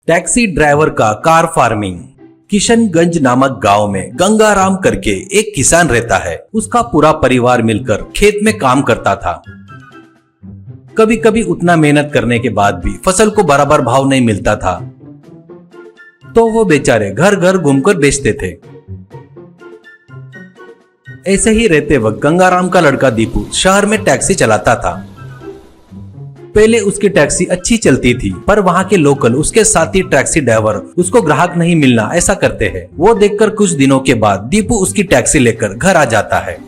Taxi driver का car farming. Kishanganj नामक गांव में गंगाराम करके एक किसान रहता है। उसका पूरा परिवार मिलकर खेत में काम करता था। कभी कभी उतना मेहनत करने के बाद भी फसल को बराबर भाव नहीं मिलता था, तो वो बेचारे घर घर घूमकर बेचते थे। ऐसे ही रहते वक्त गंगाराम का लड़का दीपू शहर में टैक्सी चलाता था। पहले उसकी टैक्सी अच्छी चलती थी, पर वहाँ के लोकल उसके साथी टैक्सी ड्राइवर उसको ग्राहक नहीं मिलना ऐसा करते हैं। वो देखकर कुछ दिनों के बाद दीपू उसकी टैक्सी लेकर घर आ जाता है।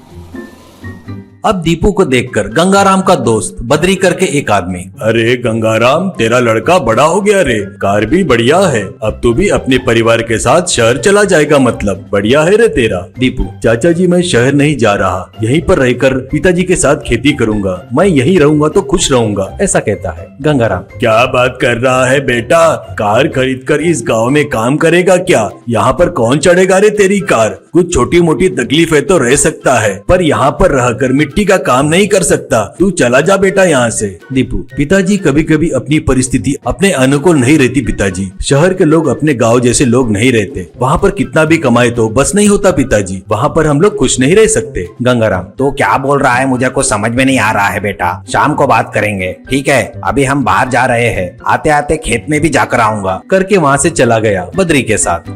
अब दीपू को देखकर गंगाराम का दोस्त बद्री करके एक आदमी, अरे गंगाराम, तेरा लड़का बड़ा हो गया रे, कार भी बढ़िया है, अब तू भी अपने परिवार के साथ शहर चला जाएगा, मतलब बढ़िया है रे तेरा। दीपू, चाचा जी मैं शहर नहीं जा रहा, यहीं पर रहकर पिताजी के साथ खेती करूंगा, मैं यहीं रहूंगा तो खुश रहूंगा, ऐसा कहता है। गंगाराम, क्या बात कर रहा है बेटा, कार खरीद कर इस गाँव में काम करेगा क्या? यहाँ पर कौन चढ़ेगा रे तेरी कार? कुछ छोटी मोटी तकलीफ है तो रह सकता है, पर यहाँ पर रहकर मिट्टी का काम नहीं कर सकता, तू चला जा बेटा यहाँ से। दीपू, पिताजी कभी कभी अपनी परिस्थिति अपने अनुकूल नहीं रहती पिताजी, शहर के लोग अपने गांव जैसे लोग नहीं रहते, वहाँ पर कितना भी कमाए तो बस नहीं होता पिताजी, वहाँ पर हम लोग खुश नहीं रह सकते। गंगाराम, तो क्या बोल रहा है मुझे कुछ समझ में नहीं आ रहा है बेटा, शाम को बात करेंगे, ठीक है? अभी हम बाहर जा रहे हैं, आते आते खेत में भी जाकर आऊंगा, करके वहाँ से चला गया बद्री के साथ।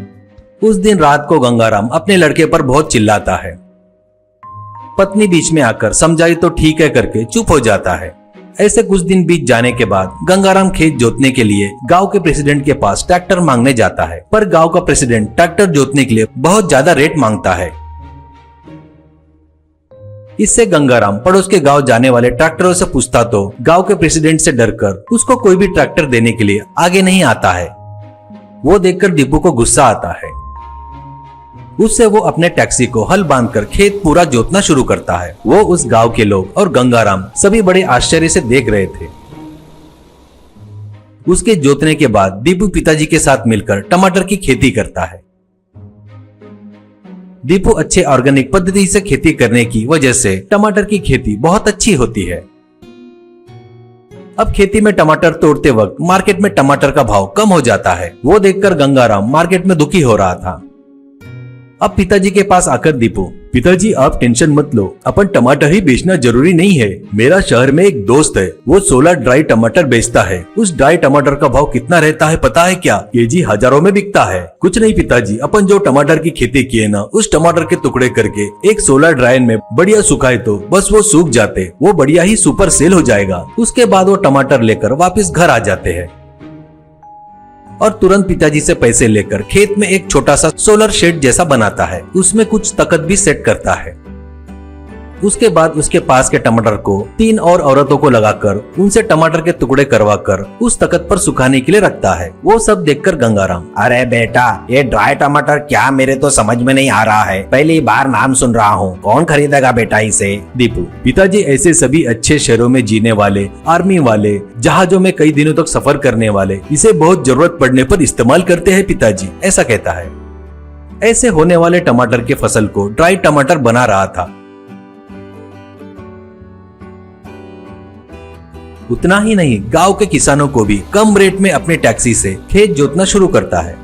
उस दिन रात को गंगाराम अपने लड़के पर बहुत चिल्लाता है। पत्नी बीच में आकर समझाई तो ठीक है करके चुप हो जाता है। ऐसे कुछ दिन बीत जाने के बाद गंगाराम खेत जोतने के लिए गांव के प्रेसिडेंट के पास ट्रैक्टर मांगने जाता है, पर गांव का प्रेसिडेंट ट्रैक्टर जोतने के लिए बहुत ज्यादा रेट मांगता है। इससे गंगाराम पड़ोस के गांव जाने वाले ट्रैक्टरों से पूछता तो गांव के प्रेसिडेंट से डरकर उसको कोई भी ट्रैक्टर देने के लिए आगे नहीं आता है। वो देखकर दीपू को गुस्सा आता है। उससे वो अपने टैक्सी को हल बांधकर खेत पूरा जोतना शुरू करता है। वो उस गांव के लोग और गंगाराम सभी बड़े आश्चर्य से देख रहे थे। उसके जोतने के बाद दीपू पिताजी के साथ मिलकर टमाटर की खेती करता है। दीपू अच्छे ऑर्गेनिक पद्धति से खेती करने की वजह से टमाटर की खेती बहुत अच्छी होती है। अब खेती में टमाटर तोड़ते वक्त मार्केट में टमाटर का भाव कम हो जाता है। वो देखकर गंगाराम मार्केट में दुखी हो रहा था। अब पिताजी के पास आकर दीपू, पिताजी आप टेंशन मत लो, अपन टमाटर ही बेचना जरूरी नहीं है, मेरा शहर में एक दोस्त है, वो 16 ड्राई टमाटर बेचता है, उस ड्राई टमाटर का भाव कितना रहता है पता है क्या? केजी हजारों में बिकता है। कुछ नहीं पिताजी, अपन जो टमाटर की खेती किए ना, उस टमाटर के टुकड़े करके एक 16 ड्राई में बढ़िया सुखाए तो बस वो सूख जाते, वो बढ़िया ही सुपर सेल हो जाएगा। उसके बाद वो टमाटर लेकर वापिस घर आ जाते हैं और तुरंत पिताजी से पैसे लेकर खेत में एक छोटा सा सोलर शेड जैसा बनाता है। उसमें कुछ तख्त भी सेट करता है। उसके बाद उसके पास के टमाटर को 3 और औरतों को लगाकर उनसे टमाटर के टुकड़े करवाकर उस तख्त पर सुखाने के लिए रखता है। वो सब देखकर गंगाराम, अरे बेटा, ये ड्राई टमाटर क्या, मेरे तो समझ में नहीं आ रहा है, पहली बार नाम सुन रहा हूँ, कौन खरीदेगा बेटा इसे? दीपू, पिताजी ऐसे सभी अच्छे शहरों में जीने वाले, आर्मी वाले, जहाजों में कई दिनों तक सफर करने वाले इसे बहुत जरूरत पड़ने पर इस्तेमाल करते हैं पिताजी, ऐसा कहता है। ऐसे होने वाले टमाटर के फसल को ड्राई टमाटर बना रहा था। उतना ही नहीं, गांव के किसानों को भी कम रेट में अपने टैक्सी से खेत जोतना शुरू करता है।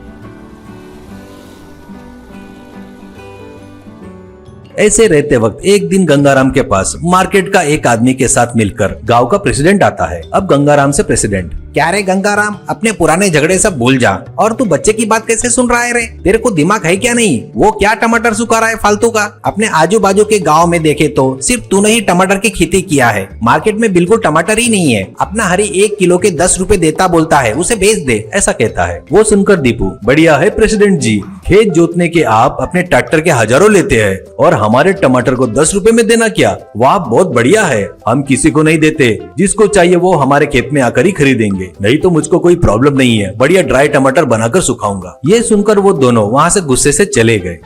ऐसे रहते वक्त एक दिन गंगाराम के पास मार्केट का एक आदमी के साथ मिलकर गांव का प्रेसिडेंट आता है। अब गंगाराम से प्रेसिडेंट, क्या रे गंगाराम, अपने पुराने झगड़े सब भूल जा, और तू बच्चे की बात कैसे सुन रहा है रे? तेरे को दिमाग है क्या नहीं? वो क्या टमाटर सुखा रहा है फालतू का? अपने आजू बाजू के गांव में देखे तो सिर्फ तूने ही टमाटर की खेती किया है, मार्केट में बिल्कुल टमाटर ही नहीं है। अपना हरी 1 किलो के 10 रुपए देता बोलता है, उसे बेच दे, ऐसा कहता है। वो सुनकर दीपू, बढ़िया है प्रेसिडेंट जी, खेत जोतने के आप अपने ट्रैक्टर के हजारों लेते हैं और हमारे टमाटर को 10 रुपए में देना क्या? वाह, बहुत बढ़िया है, हम किसी को नहीं देते, जिसको चाहिए वो हमारे खेत में आकर ही खरीदेंगे, नहीं तो मुझको कोई प्रॉब्लम नहीं है, बढ़िया ड्राई टमाटर बनाकर सुखाऊंगा। ये सुनकर वो दोनों वहाँ से गुस्से से चले गए।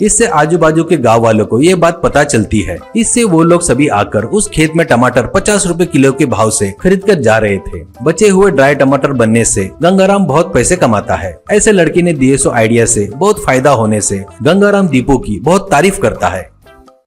इससे आजू बाजू के गांव वालों को ये बात पता चलती है। इससे वो लोग सभी आकर उस खेत में टमाटर 50 रुपए किलो के भाव से खरीद कर जा रहे थे। बचे हुए ड्राई टमाटर बनने से गंगाराम बहुत पैसे कमाता है। ऐसे लड़की ने दिए सो आइडिया से बहुत फायदा होने से गंगाराम दीपू की बहुत तारीफ करता है।